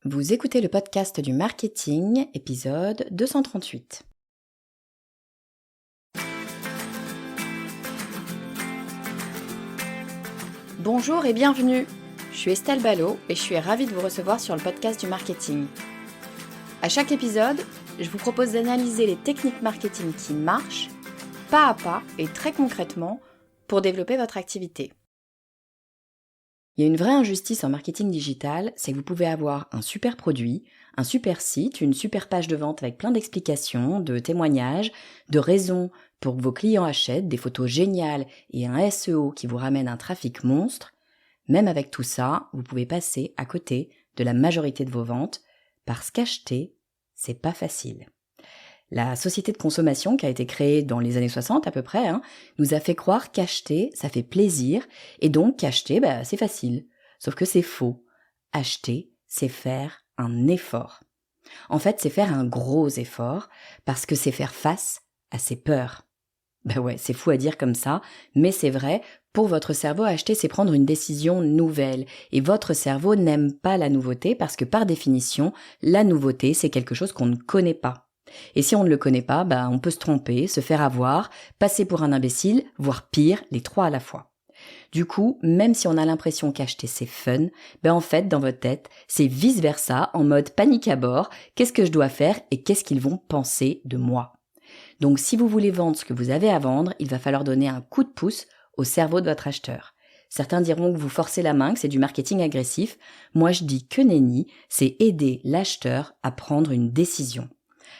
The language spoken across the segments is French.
Vous écoutez le podcast du marketing, épisode 238. Bonjour et bienvenue. Je suis Estelle Ballot et je suis ravie de vous recevoir sur le podcast du marketing. À chaque épisode, je vous propose d'analyser les techniques marketing qui marchent, pas à pas et très concrètement, pour développer votre activité. Il y a une vraie injustice en marketing digital, c'est que vous pouvez avoir un super produit, un super site, une super page de vente avec plein d'explications, de témoignages, de raisons pour que vos clients achètent, des photos géniales et un SEO qui vous ramène un trafic monstre. Même avec tout ça, vous pouvez passer à côté de la majorité de vos ventes parce qu'acheter, c'est pas facile. La société de consommation qui a été créée dans les années 60 à peu près, nous a fait croire qu'acheter, ça fait plaisir, et donc qu'acheter, c'est facile. Sauf que c'est faux. Acheter, c'est faire un effort. En fait, c'est faire un gros effort, parce que c'est faire face à ses peurs. C'est fou à dire comme ça, mais c'est vrai, pour votre cerveau, acheter, c'est prendre une décision nouvelle. Et votre cerveau n'aime pas la nouveauté, parce que par définition, la nouveauté, c'est quelque chose qu'on ne connaît pas. Et si on ne le connaît pas, on peut se tromper, se faire avoir, passer pour un imbécile, voire pire, les trois à la fois. Du coup, même si on a l'impression qu'acheter c'est fun, en fait, dans votre tête, c'est vice-versa, en mode panique à bord, qu'est-ce que je dois faire et qu'est-ce qu'ils vont penser de moi. Donc si vous voulez vendre ce que vous avez à vendre, il va falloir donner un coup de pouce au cerveau de votre acheteur. Certains diront que vous forcez la main, que c'est du marketing agressif. Moi je dis que nenni, c'est aider l'acheteur à prendre une décision.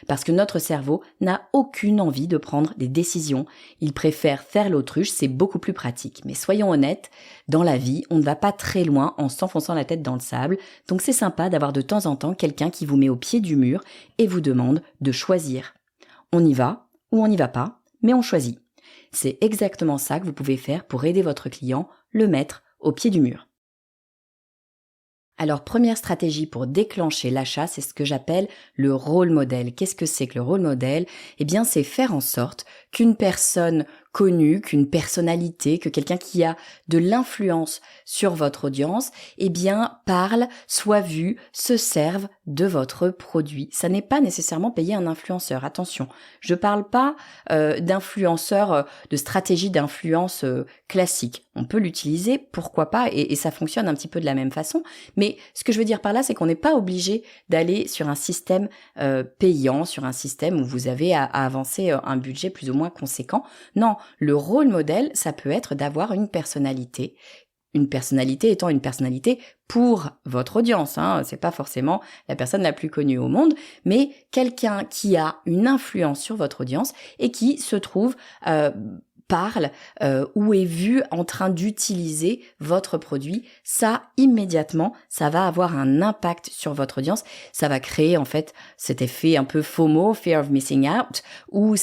Parce que notre cerveau n'a aucune envie de prendre des décisions. Il préfère faire l'autruche, c'est beaucoup plus pratique. Mais soyons honnêtes, dans la vie, on ne va pas très loin en s'enfonçant la tête dans le sable. Donc c'est sympa d'avoir de temps en temps quelqu'un qui vous met au pied du mur et vous demande de choisir. On y va ou on n'y va pas, mais on choisit. C'est exactement ça que vous pouvez faire pour aider votre client, le mettre au pied du mur. Alors, première stratégie pour déclencher l'achat, c'est ce que j'appelle le rôle modèle. Qu'est-ce que c'est que le rôle modèle ? C'est faire en sorte qu'une personne connue, qu'une personnalité, que quelqu'un qui a de l'influence sur votre audience, parle, soit vu, se serve de votre produit. Ça n'est pas nécessairement payer un influenceur. Attention, je parle pas d'influenceur, de stratégie d'influence classique. On peut l'utiliser, pourquoi pas, et ça fonctionne un petit peu de la même façon. Mais ce que je veux dire par là, c'est qu'on n'est pas obligé d'aller sur un système payant, sur un système où vous avez à avancer un budget plus ou moins conséquent. Non, le rôle modèle, ça peut être d'avoir une personnalité. Une personnalité étant une personnalité pour votre audience. C'est pas forcément la personne la plus connue au monde, mais quelqu'un qui a une influence sur votre audience et qui se trouve parle ou est vu en train d'utiliser votre produit, ça immédiatement, ça va avoir un impact sur votre audience. Ça va créer en fait cet effet un peu FOMO, Fear of Missing Out, ou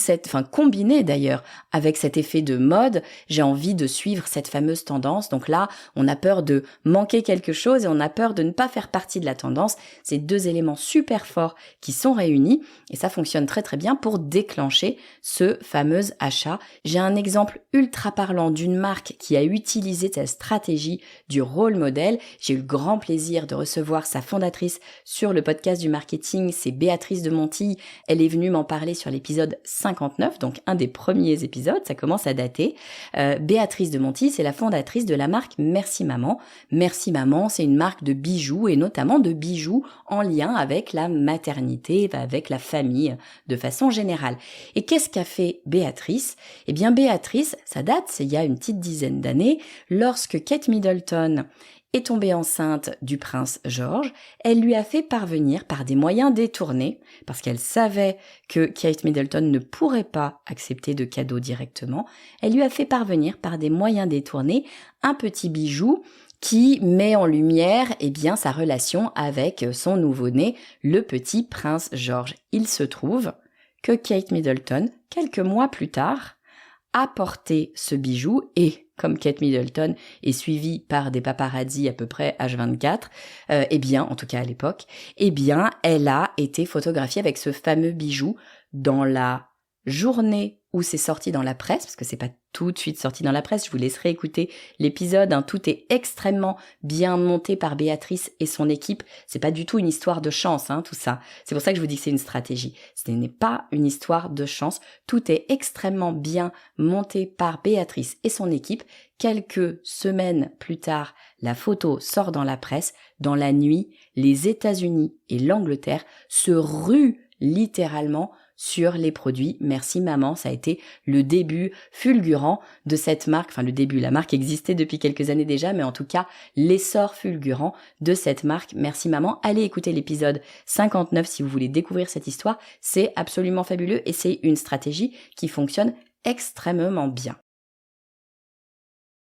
combiné d'ailleurs avec cet effet de mode, j'ai envie de suivre cette fameuse tendance. Donc là, on a peur de manquer quelque chose et on a peur de ne pas faire partie de la tendance. C'est deux éléments super forts qui sont réunis et ça fonctionne très très bien pour déclencher ce fameux achat. J'ai un exemple ultra parlant d'une marque qui a utilisé cette stratégie du rôle modèle. J'ai eu le grand plaisir de recevoir sa fondatrice sur le podcast du marketing, c'est Béatrice de Monti. Elle est venue m'en parler sur l'épisode 59, donc un des premiers épisodes, ça commence à dater. Béatrice de Monti, c'est la fondatrice de la marque Merci Maman. Merci Maman, c'est une marque de bijoux et notamment de bijoux en lien avec la maternité, avec la famille de façon générale. Et qu'est-ce qu'a fait Béatrice ? Béatrice, ça date, c'est il y a une petite dizaine d'années, lorsque Kate Middleton est tombée enceinte du prince George, elle lui a fait parvenir par des moyens détournés, parce qu'elle savait que Kate Middleton ne pourrait pas accepter de cadeaux directement, elle lui a fait parvenir par des moyens détournés un petit bijou qui met en lumière sa relation avec son nouveau-né, le petit prince George. Il se trouve que Kate Middleton, quelques mois plus tard, a porté ce bijou et comme Kate Middleton est suivie par des paparazzis à peu près H24, en tout cas à l'époque, elle a été photographiée avec ce fameux bijou dans la journée où c'est sorti dans la presse, parce que c'est pas tout de suite sorti dans la presse, je vous laisserai écouter l'épisode, tout est extrêmement bien monté par Béatrice et son équipe, c'est pas du tout une histoire de chance, tout ça. C'est pour ça que je vous dis que c'est une stratégie. Ce n'est pas une histoire de chance, tout est extrêmement bien monté par Béatrice et son équipe. Quelques semaines plus tard, la photo sort dans la presse. Dans la nuit, les États-Unis et l'Angleterre se ruent littéralement sur les produits Merci Maman. Ça a été le début fulgurant de cette marque. Enfin, le début, la marque existait depuis quelques années déjà, mais en tout cas, l'essor fulgurant de cette marque Merci Maman. Allez écouter l'épisode 59 si vous voulez découvrir cette histoire. C'est absolument fabuleux et c'est une stratégie qui fonctionne extrêmement bien.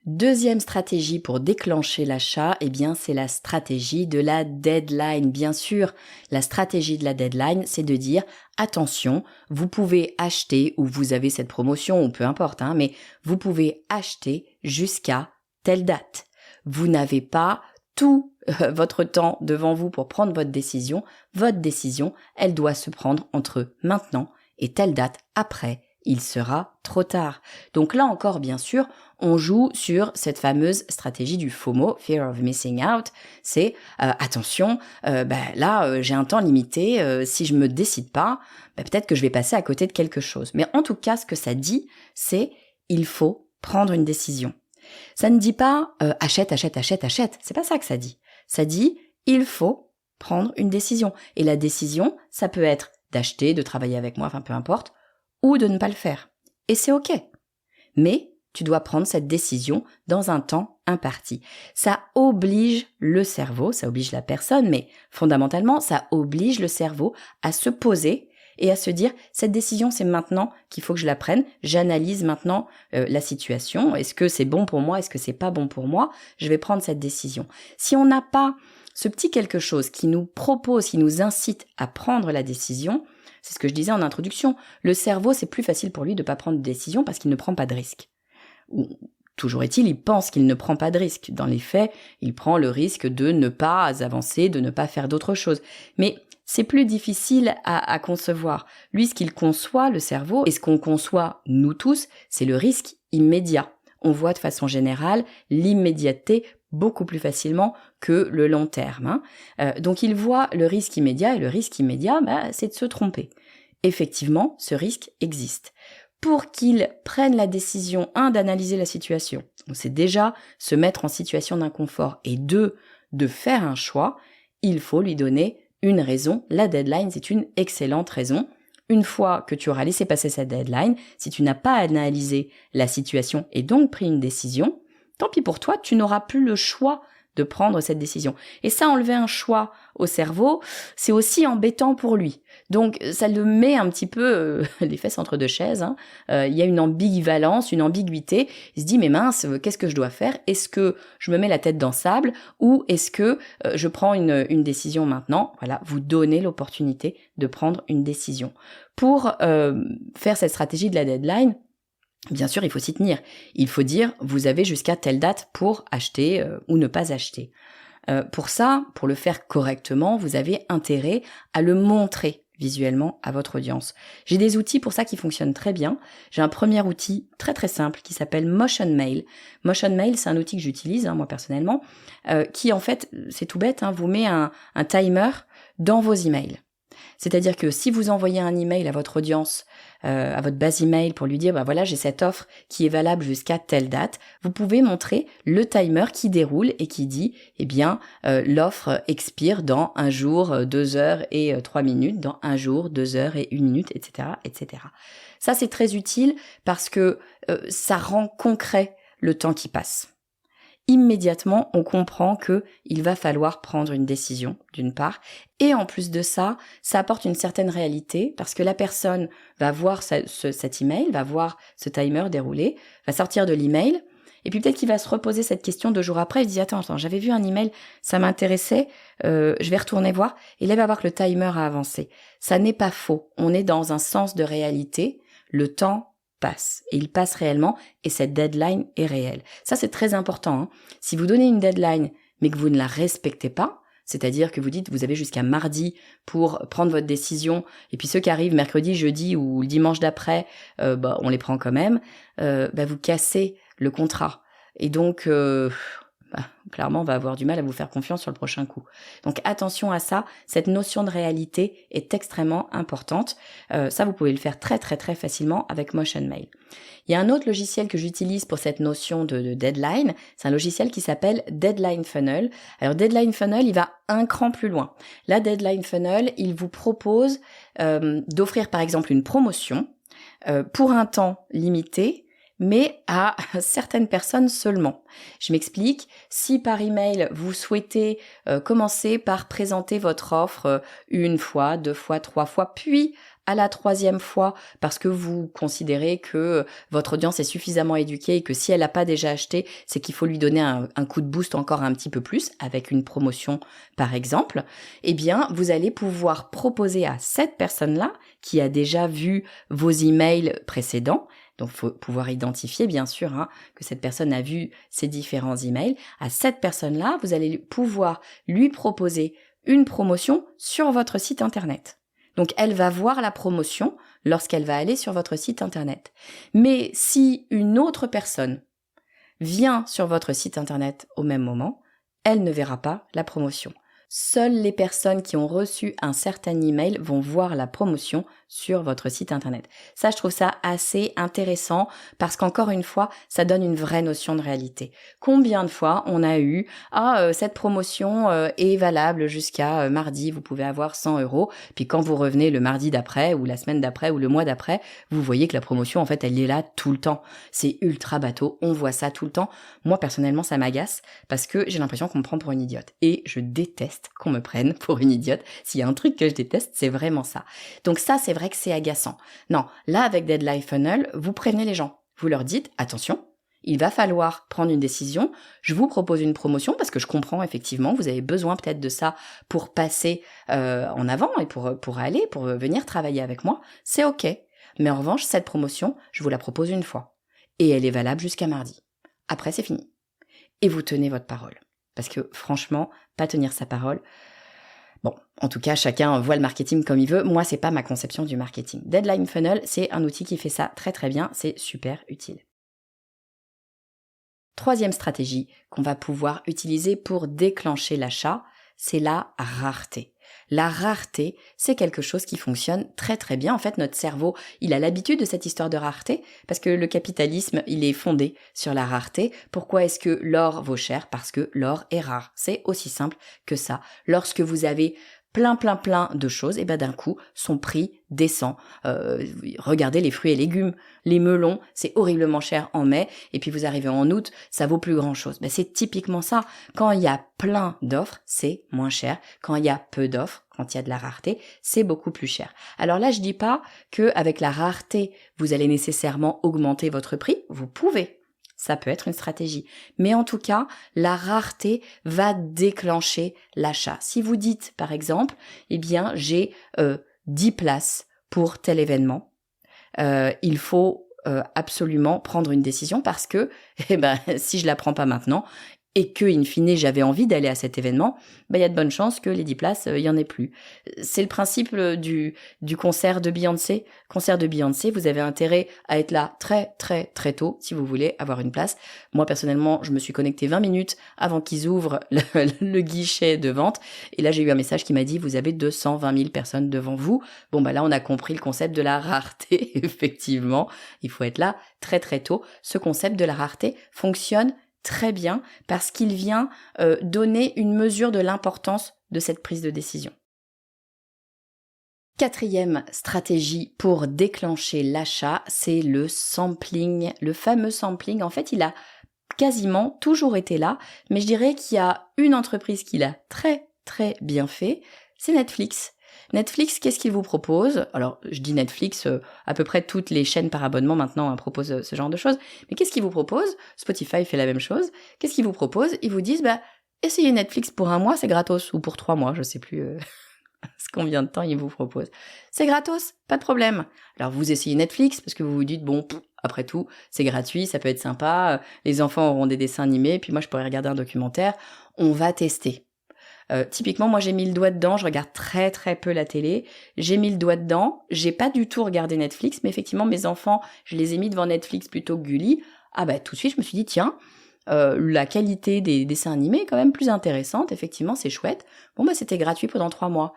Deuxième stratégie pour déclencher l'achat, c'est la stratégie de la deadline. Bien sûr, la stratégie de la deadline, c'est de dire attention, vous pouvez acheter ou vous avez cette promotion ou peu importe, mais vous pouvez acheter jusqu'à telle date. Vous n'avez pas tout votre temps devant vous pour prendre votre décision. Votre décision, elle doit se prendre entre maintenant et telle date. Après, il sera trop tard. Donc là encore, bien sûr, on joue sur cette fameuse stratégie du FOMO, Fear of Missing Out. C'est attention, là j'ai un temps limité, si je me décide pas, peut-être que je vais passer à côté de quelque chose. Mais en tout cas, ce que ça dit, c'est il faut prendre une décision. Ça ne dit pas achète. C'est pas ça que ça dit. Ça dit il faut prendre une décision. Et la décision, ça peut être d'acheter, de travailler avec moi, peu importe, ou de ne pas le faire. Et c'est ok. Mais tu dois prendre cette décision dans un temps imparti. Ça oblige le cerveau, ça oblige la personne, mais fondamentalement, ça oblige le cerveau à se poser et à se dire, cette décision, c'est maintenant qu'il faut que je la prenne. J'analyse maintenant la situation. Est-ce que c'est bon pour moi? Est-ce que c'est pas bon pour moi? Je vais prendre cette décision. Si on n'a pas ce petit quelque chose qui nous propose, qui nous incite à prendre la décision, c'est ce que je disais en introduction, le cerveau, c'est plus facile pour lui de ne pas prendre de décision parce qu'il ne prend pas de risque. Ou, toujours est-il, il pense qu'il ne prend pas de risque. Dans les faits, il prend le risque de ne pas avancer, de ne pas faire d'autre chose. Mais c'est plus difficile à concevoir. Lui, ce qu'il conçoit, le cerveau, et ce qu'on conçoit, nous tous, c'est le risque immédiat. On voit de façon générale l'immédiateté beaucoup plus facilement que le long terme. Donc il voit le risque immédiat, et le risque immédiat, c'est de se tromper. Effectivement, ce risque existe. Pour qu'il prenne la décision, d'analyser la situation, donc c'est déjà se mettre en situation d'inconfort, et de faire un choix, il faut lui donner une raison. La deadline, c'est une excellente raison. Une fois que tu auras laissé passer cette deadline, si tu n'as pas analysé la situation et donc pris une décision, tant pis pour toi, tu n'auras plus le choix de prendre cette décision. Et ça, enlever un choix au cerveau, c'est aussi embêtant pour lui. Donc, ça le met un petit peu les fesses entre deux chaises. Il y a une ambivalence, une ambiguïté. Il se dit, mais mince, qu'est-ce que je dois faire? Est-ce que je me mets la tête dans le sable ou est-ce que je prends une décision maintenant? Voilà, vous donnez l'opportunité de prendre une décision. Pour faire cette stratégie de la deadline, bien sûr, il faut s'y tenir. Il faut dire, vous avez jusqu'à telle date pour acheter ou ne pas acheter. Pour ça, pour le faire correctement, vous avez intérêt à le montrer visuellement à votre audience. J'ai des outils pour ça qui fonctionnent très bien. J'ai un premier outil très très simple qui s'appelle Motion Mail. Motion Mail, c'est un outil que j'utilise, moi personnellement, qui en fait, c'est tout bête, vous met un timer dans vos emails. C'est-à-dire que si vous envoyez un email à votre audience, à votre base email pour lui dire voilà, j'ai cette offre qui est valable jusqu'à telle date, vous pouvez montrer le timer qui déroule et qui dit l'offre expire dans 1 jour, 2 heures et 3 minutes, dans 1 jour, 2 heures et 1 minute, etc., etc. Ça, c'est très utile parce que ça rend concret le temps qui passe. Immédiatement, on comprend que il va falloir prendre une décision, d'une part, et en plus de ça, ça apporte une certaine réalité parce que la personne va voir cet email, va voir ce timer dérouler, va sortir de l'email, et puis peut-être qu'il va se reposer cette question 2 jours après, il se dit attends, j'avais vu un email, ça m'intéressait, je vais retourner voir, et là il va voir que le timer a avancé. Ça n'est pas faux, on est dans un sens de réalité, le temps passe, et il passe réellement, et cette deadline est réelle. Ça, c'est très important. Si vous donnez une deadline, mais que vous ne la respectez pas, C'est-à-dire que vous dites, vous avez jusqu'à mardi pour prendre votre décision, et puis ceux qui arrivent mercredi, jeudi ou le dimanche d'après, on les prend quand même, vous cassez le contrat. Et donc, clairement, on va avoir du mal à vous faire confiance sur le prochain coup. Donc attention à ça, cette notion de réalité est extrêmement importante. Ça, vous pouvez le faire très très très facilement avec Motion Mail. Il y a un autre logiciel que j'utilise pour cette notion de deadline, c'est un logiciel qui s'appelle Deadline Funnel. Alors Deadline Funnel, il va un cran plus loin. La Deadline Funnel, il vous propose d'offrir par exemple une promotion pour un temps limité, mais à certaines personnes seulement. Je m'explique, si par email vous souhaitez commencer par présenter votre offre une fois, 2 fois, 3 fois, puis à la 3e fois, parce que vous considérez que votre audience est suffisamment éduquée et que si elle n'a pas déjà acheté, c'est qu'il faut lui donner un coup de boost encore un petit peu plus, avec une promotion par exemple, eh bien vous allez pouvoir proposer à cette personne-là, qui a déjà vu vos emails précédents, donc il faut pouvoir identifier bien sûr que cette personne a vu ces différents emails, à cette personne-là, vous allez pouvoir lui proposer une promotion sur votre site internet. Donc elle va voir la promotion lorsqu'elle va aller sur votre site internet. Mais si une autre personne vient sur votre site internet au même moment, elle ne verra pas la promotion. Seules les personnes qui ont reçu un certain email vont voir la promotion sur votre site internet. Ça, je trouve ça assez intéressant parce qu'encore une fois, ça donne une vraie notion de réalité. Combien de fois on a eu cette promotion est valable jusqu'à mardi, vous pouvez avoir 100 €. Puis quand vous revenez le mardi d'après ou la semaine d'après ou le mois d'après, vous voyez que la promotion, en fait, elle est là tout le temps. C'est ultra bateau, on voit ça tout le temps. Moi, personnellement, ça m'agace parce que j'ai l'impression qu'on me prend pour une idiote. Et je déteste qu'on me prenne pour une idiote. S'il y a un truc que je déteste, c'est vraiment ça. Donc ça, c'est vrai que c'est agaçant. Non, là, avec Deadline Funnel, vous prévenez les gens. Vous leur dites, attention, il va falloir prendre une décision. Je vous propose une promotion parce que je comprends effectivement, vous avez besoin peut-être de ça pour passer en avant et pour venir travailler avec moi. C'est ok. Mais en revanche, cette promotion, je vous la propose une fois. Et elle est valable jusqu'à mardi. Après, c'est fini. Et vous tenez votre parole. Parce que franchement, pas tenir sa parole, bon, en tout cas, chacun voit le marketing comme il veut. Moi, c'est pas ma conception du marketing. Deadline Funnel, c'est un outil qui fait ça très très bien, c'est super utile. 3e stratégie qu'on va pouvoir utiliser pour déclencher l'achat, c'est la rareté. La rareté, c'est quelque chose qui fonctionne très très bien. En fait, notre cerveau, il a l'habitude de cette histoire de rareté parce que le capitalisme, il est fondé sur la rareté. Pourquoi est-ce que l'or vaut cher? Parce que l'or est rare. C'est aussi simple que ça. Lorsque vous avez plein de choses, et d'un coup, son prix descend. Regardez les fruits et légumes. Les melons, c'est horriblement cher en mai, et puis vous arrivez en août, ça vaut plus grand-chose. C'est typiquement ça. Quand il y a plein d'offres, c'est moins cher. Quand il y a peu d'offres, quand il y a de la rareté, c'est beaucoup plus cher. Alors là, je dis pas que avec la rareté, vous allez nécessairement augmenter votre prix. Vous pouvez. Ça peut être une stratégie. Mais en tout cas, la rareté va déclencher l'achat. Si vous dites, par exemple, j'ai 10 places pour tel événement, il faut absolument prendre une décision parce que si je la prends pas maintenant et que, in fine, j'avais envie d'aller à cet événement, il y a de bonnes chances que les 10 places, il y en ait plus. C'est le principe du concert de Beyoncé. Concert de Beyoncé, vous avez intérêt à être là très, très, très tôt si vous voulez avoir une place. Moi, personnellement, je me suis connectée 20 minutes avant qu'ils ouvrent le guichet de vente. Et là, j'ai eu un message qui m'a dit, vous avez 220 000 personnes devant vous. Bon, là, on a compris le concept de la rareté. Effectivement, il faut être là très, très tôt. Ce concept de la rareté fonctionne très bien parce qu'il vient donner une mesure de l'importance de cette prise de décision. 4e stratégie pour déclencher l'achat, c'est le sampling, le fameux sampling. En fait, il a quasiment toujours été là, mais je dirais qu'il y a une entreprise qui l'a très très bien fait, c'est Netflix. Netflix, qu'est-ce qu'il vous propose? Alors, je dis Netflix, à peu près toutes les chaînes par abonnement maintenant proposent ce genre de choses. Mais qu'est-ce qu'il vous propose? Spotify fait la même chose. Qu'est-ce qu'il vous propose? Ils vous disent, essayez Netflix pour 1 mois, c'est gratos. Ou pour 3 mois, je sais plus combien de temps ils vous proposent. C'est gratos, pas de problème. Alors, vous essayez Netflix parce que vous vous dites, après tout, c'est gratuit, ça peut être sympa. Les enfants auront des dessins animés, puis moi, je pourrais regarder un documentaire. On va tester. Typiquement, moi, j'ai mis le doigt dedans, je regarde très très peu la télé, j'ai mis le doigt dedans, j'ai pas du tout regardé Netflix, mais effectivement, mes enfants, je les ai mis devant Netflix plutôt que Gulli. Ah bah tout de suite, je me suis dit, tiens, la qualité des dessins animés est quand même plus intéressante, effectivement, c'est chouette. Bon bah c'était gratuit pendant 3 mois.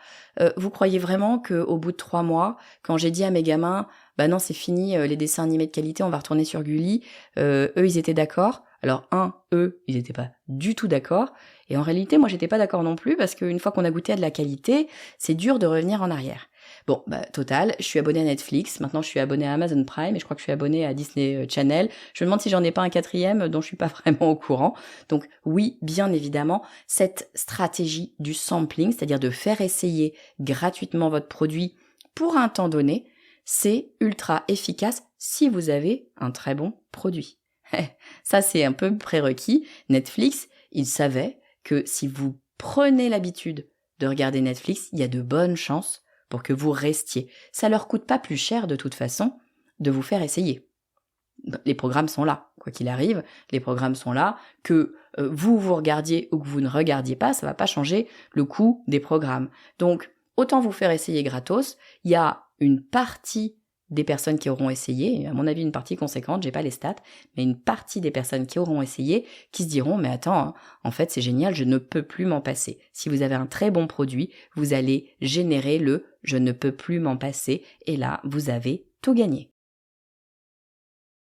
Vous croyez vraiment qu'au bout de 3 mois, quand j'ai dit à mes gamins, bah non, c'est fini, les dessins animés de qualité, on va retourner sur Gulli, eux, ils étaient d'accord. Alors, eux, ils étaient pas du tout d'accord. Et en réalité, moi, j'étais pas d'accord non plus, parce qu'une fois qu'on a goûté à de la qualité, c'est dur de revenir en arrière. Bon, bah, total, je suis abonnée à Netflix, maintenant je suis abonnée à Amazon Prime, et je crois que je suis abonnée à Disney Channel. Je me demande si j'en ai pas un 4e dont je suis pas vraiment au courant. Donc oui, bien évidemment, cette stratégie du sampling, c'est-à-dire de faire essayer gratuitement votre produit pour un temps donné, c'est ultra efficace si vous avez un très bon produit. Ça, c'est un peu prérequis. Netflix, ils savaient que si vous prenez l'habitude de regarder Netflix, il y a de bonnes chances pour que vous restiez. Ça leur coûte pas plus cher de toute façon de vous faire essayer. Les programmes sont là, quoi qu'il arrive, les programmes sont là, que vous regardiez ou que vous ne regardiez pas, ça va pas changer le coût des programmes. Donc, autant vous faire essayer gratos, il y a une partie des personnes qui auront essayé, à mon avis une partie conséquente, j'ai pas les stats, mais une partie des personnes qui auront essayé, qui se diront, mais attends, hein, en fait c'est génial, je ne peux plus m'en passer. Si vous avez un très bon produit, vous allez générer le « je ne peux plus m'en passer » et là, vous avez tout gagné.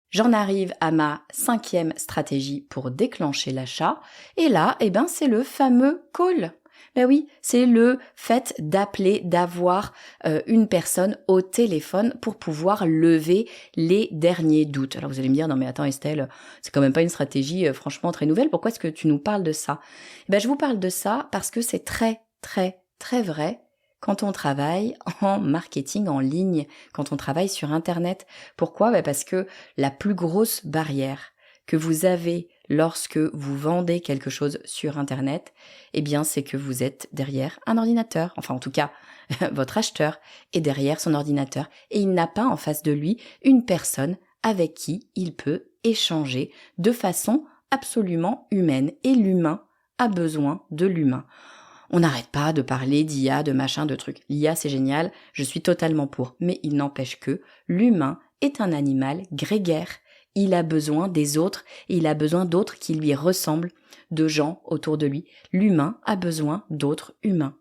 J'en arrive à ma 5e stratégie pour déclencher l'achat, et là, c'est le fameux call. Ben oui, c'est le fait d'appeler, d'avoir une personne au téléphone pour pouvoir lever les derniers doutes. Alors vous allez me dire, non mais attends Estelle, c'est quand même pas une stratégie franchement très nouvelle, pourquoi est-ce que tu nous parles de ça ? Je vous parle de ça parce que c'est très très très vrai quand on travaille en marketing en ligne, quand on travaille sur Internet. Pourquoi ? Parce que la plus grosse barrière que vous avez lorsque vous vendez quelque chose sur Internet, c'est que vous êtes derrière un ordinateur. Enfin, en tout cas, votre acheteur est derrière son ordinateur et il n'a pas en face de lui une personne avec qui il peut échanger de façon absolument humaine. Et l'humain a besoin de l'humain. On n'arrête pas de parler d'IA, de machin, de trucs. L'IA, c'est génial, je suis totalement pour. Mais il n'empêche que l'humain est un animal grégaire. Il a besoin des autres et il a besoin d'autres qui lui ressemblent, de gens autour de lui. L'humain a besoin d'autres humains.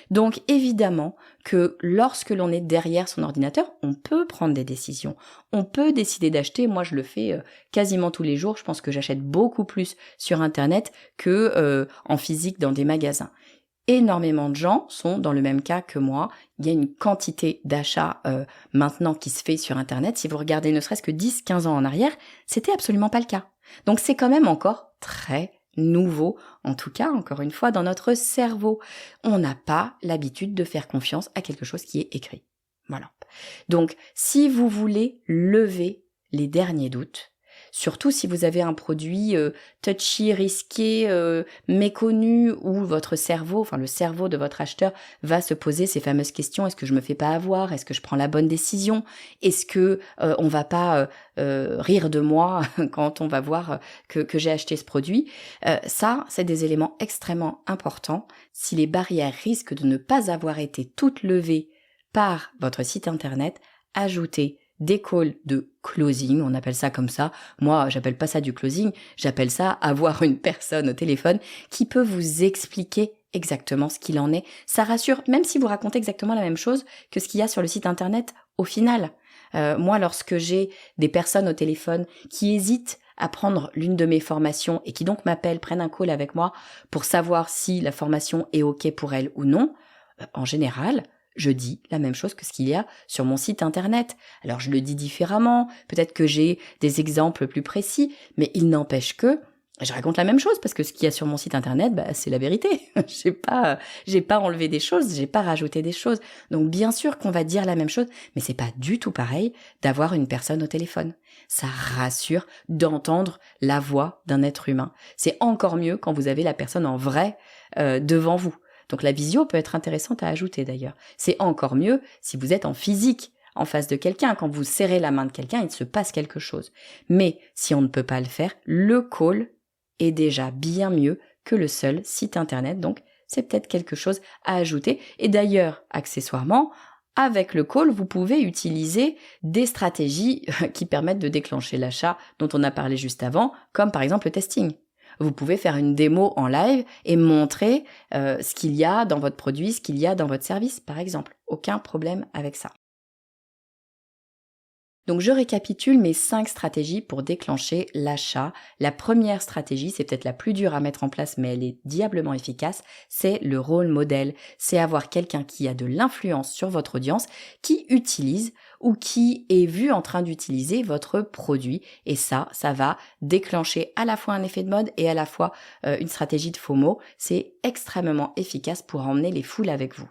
Donc évidemment que lorsque l'on est derrière son ordinateur, on peut prendre des décisions. On peut décider d'acheter. Moi, je le fais quasiment tous les jours. Je pense que j'achète beaucoup plus sur Internet que en physique dans des magasins. Énormément de gens sont dans le même cas que moi. Il y a une quantité d'achats maintenant qui se fait sur Internet. Si vous regardez ne serait-ce que 10-15 ans en arrière, c'était absolument pas le cas. Donc c'est quand même encore très nouveau, en tout cas, encore une fois, dans notre cerveau. On n'a pas l'habitude de faire confiance à quelque chose qui est écrit. Voilà. Donc, si vous voulez lever les derniers doutes, surtout si vous avez un produit touchy, risqué, méconnu, où votre cerveau, enfin le cerveau de votre acheteur va se poser ces fameuses questions. Est-ce que je me fais pas avoir ? Est-ce que je prends la bonne décision ? Est-ce que on va pas rire de moi quand on va voir que j'ai acheté ce produit ? Ça, c'est des éléments extrêmement importants. Si les barrières risquent de ne pas avoir été toutes levées par votre site internet, ajoutez des calls de closing, on appelle ça comme ça. Moi, j'appelle pas ça du closing, j'appelle ça avoir une personne au téléphone qui peut vous expliquer exactement ce qu'il en est. Ça rassure, même si vous racontez exactement la même chose que ce qu'il y a sur le site internet au final. Moi, lorsque j'ai des personnes au téléphone qui hésitent à prendre l'une de mes formations et qui donc m'appellent, prennent un call avec moi pour savoir si la formation est OK pour elles ou non, en général, je dis la même chose que ce qu'il y a sur mon site internet. Alors je le dis différemment, peut-être que j'ai des exemples plus précis, mais il n'empêche que je raconte la même chose parce que ce qu'il y a sur mon site internet, c'est la vérité. J'ai pas enlevé des choses, j'ai pas rajouté des choses. Donc bien sûr qu'on va dire la même chose, mais c'est pas du tout pareil d'avoir une personne au téléphone. Ça rassure d'entendre la voix d'un être humain. C'est encore mieux quand vous avez la personne en vrai devant vous. Donc la visio peut être intéressante à ajouter d'ailleurs. C'est encore mieux si vous êtes en physique, en face de quelqu'un. Quand vous serrez la main de quelqu'un, il se passe quelque chose. Mais si on ne peut pas le faire, le call est déjà bien mieux que le seul site internet. Donc c'est peut-être quelque chose à ajouter. Et d'ailleurs, accessoirement, avec le call, vous pouvez utiliser des stratégies qui permettent de déclencher l'achat dont on a parlé juste avant, comme par exemple le testing. Vous pouvez faire une démo en live et montrer ce qu'il y a dans votre produit, ce qu'il y a dans votre service, par exemple. Aucun problème avec ça. Donc je récapitule mes 5 stratégies pour déclencher l'achat. La première stratégie, c'est peut-être la plus dure à mettre en place, mais elle est diablement efficace, c'est le rôle modèle. C'est avoir quelqu'un qui a de l'influence sur votre audience, qui utilise ou qui est vu en train d'utiliser votre produit. Et ça va déclencher à la fois un effet de mode et à la fois une stratégie de FOMO. C'est extrêmement efficace pour emmener les foules avec vous.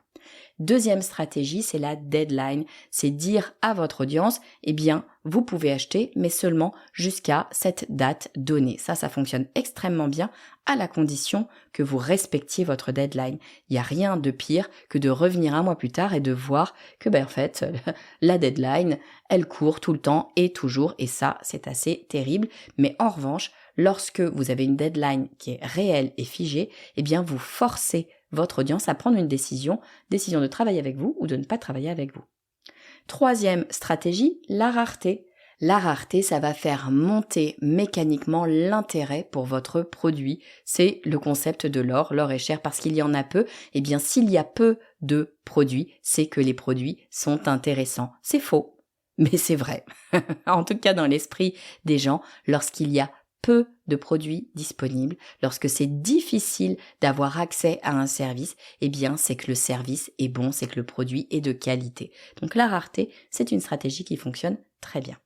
Deuxième stratégie, c'est la deadline. C'est dire à votre audience, eh bien, vous pouvez acheter, mais seulement jusqu'à cette date donnée. Ça fonctionne extrêmement bien à la condition que vous respectiez votre deadline. Il n'y a rien de pire que de revenir un mois plus tard et de voir que, en fait, la deadline, elle court tout le temps et toujours, et ça, c'est assez terrible. Mais en revanche, lorsque vous avez une deadline qui est réelle et figée, eh bien, vous forcez votre audience à prendre une décision de travailler avec vous ou de ne pas travailler avec vous. Troisième stratégie, la rareté. La rareté, ça va faire monter mécaniquement l'intérêt pour votre produit. C'est le concept de l'or. L'or est cher parce qu'il y en a peu. Eh bien, s'il y a peu de produits, c'est que les produits sont intéressants. C'est faux, mais c'est vrai. En tout cas, dans l'esprit des gens, lorsqu'il y a peu de produits disponibles, lorsque c'est difficile d'avoir accès à un service, eh bien c'est que le service est bon, c'est que le produit est de qualité. Donc la rareté, c'est une stratégie qui fonctionne très bien.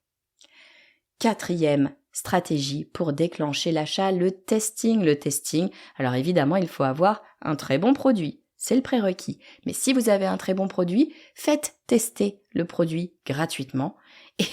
Quatrième stratégie pour déclencher l'achat, le testing. Le testing, alors évidemment, il faut avoir un très bon produit. C'est le prérequis. Mais si vous avez un très bon produit, faites tester le produit gratuitement.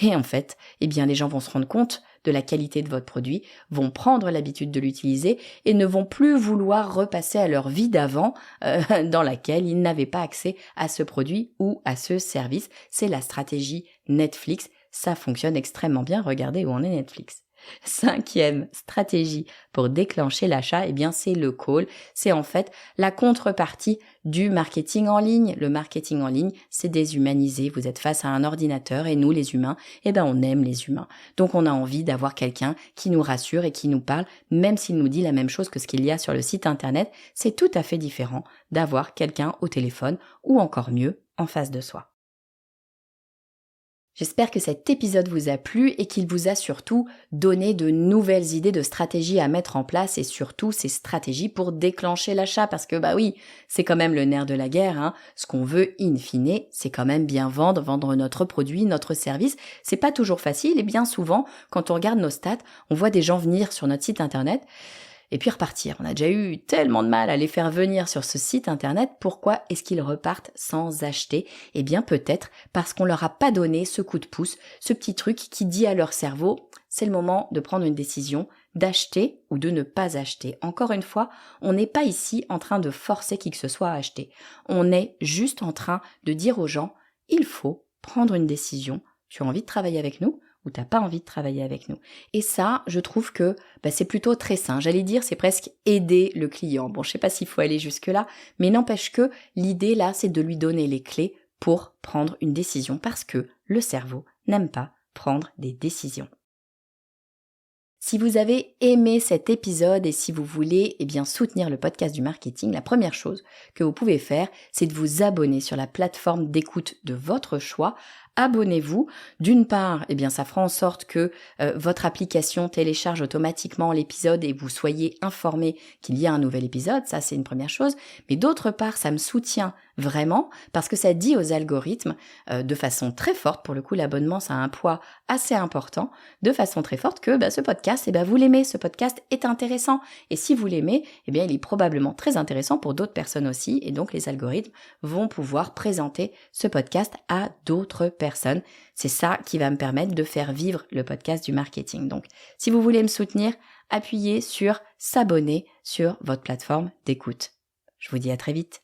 Et en fait, eh bien, les gens vont se rendre compte de la qualité de votre produit, vont prendre l'habitude de l'utiliser et ne vont plus vouloir repasser à leur vie d'avant dans laquelle ils n'avaient pas accès à ce produit ou à ce service. C'est la stratégie Netflix. Ça fonctionne extrêmement bien. Regardez où en est Netflix. Cinquième stratégie pour déclencher l'achat, eh bien c'est le call. C'est en fait la contrepartie du marketing en ligne. Le marketing en ligne, c'est déshumanisé. Vous êtes face à un ordinateur et nous, les humains, on aime les humains. Donc on a envie d'avoir quelqu'un qui nous rassure et qui nous parle, même s'il nous dit la même chose que ce qu'il y a sur le site internet. C'est tout à fait différent d'avoir quelqu'un au téléphone ou encore mieux, en face de soi. J'espère que cet épisode vous a plu et qu'il vous a surtout donné de nouvelles idées de stratégies à mettre en place et surtout ces stratégies pour déclencher l'achat parce que oui, c'est quand même le nerf de la guerre, hein. Ce qu'on veut in fine, c'est quand même bien vendre notre produit, notre service. C'est pas toujours facile et bien souvent, quand on regarde nos stats, on voit des gens venir sur notre site internet et puis repartir. On a déjà eu tellement de mal à les faire venir sur ce site internet. Pourquoi est-ce qu'ils repartent sans acheter ? Eh bien peut-être parce qu'on leur a pas donné ce coup de pouce, ce petit truc qui dit à leur cerveau, c'est le moment de prendre une décision, d'acheter ou de ne pas acheter. Encore une fois, on n'est pas ici en train de forcer qui que ce soit à acheter. On est juste en train de dire aux gens, il faut prendre une décision. Tu as envie de travailler avec nous ? Ou t'as pas envie de travailler avec nous. Et ça, je trouve que c'est plutôt très sain. J'allais dire, c'est presque aider le client. Bon, je sais pas s'il faut aller jusque-là, mais n'empêche que l'idée là, c'est de lui donner les clés pour prendre une décision parce que le cerveau n'aime pas prendre des décisions. Si vous avez aimé cet épisode et si vous voulez soutenir le podcast du marketing, la première chose que vous pouvez faire, c'est de vous abonner sur la plateforme d'écoute de votre choix. Abonnez-vous. D'une part, ça fera en sorte que votre application télécharge automatiquement l'épisode et vous soyez informé qu'il y a un nouvel épisode. Ça, c'est une première chose. Mais d'autre part, ça me soutient vraiment parce que ça dit aux algorithmes de façon très forte, pour le coup, l'abonnement, ça a un poids assez important, de façon très forte que ce podcast, vous l'aimez. Ce podcast est intéressant. Et si vous l'aimez, il est probablement très intéressant pour d'autres personnes aussi. Et donc, les algorithmes vont pouvoir présenter ce podcast à d'autres personnes. C'est ça qui va me permettre de faire vivre le podcast du marketing. Donc, si vous voulez me soutenir, appuyez sur s'abonner sur votre plateforme d'écoute. Je vous dis à très vite.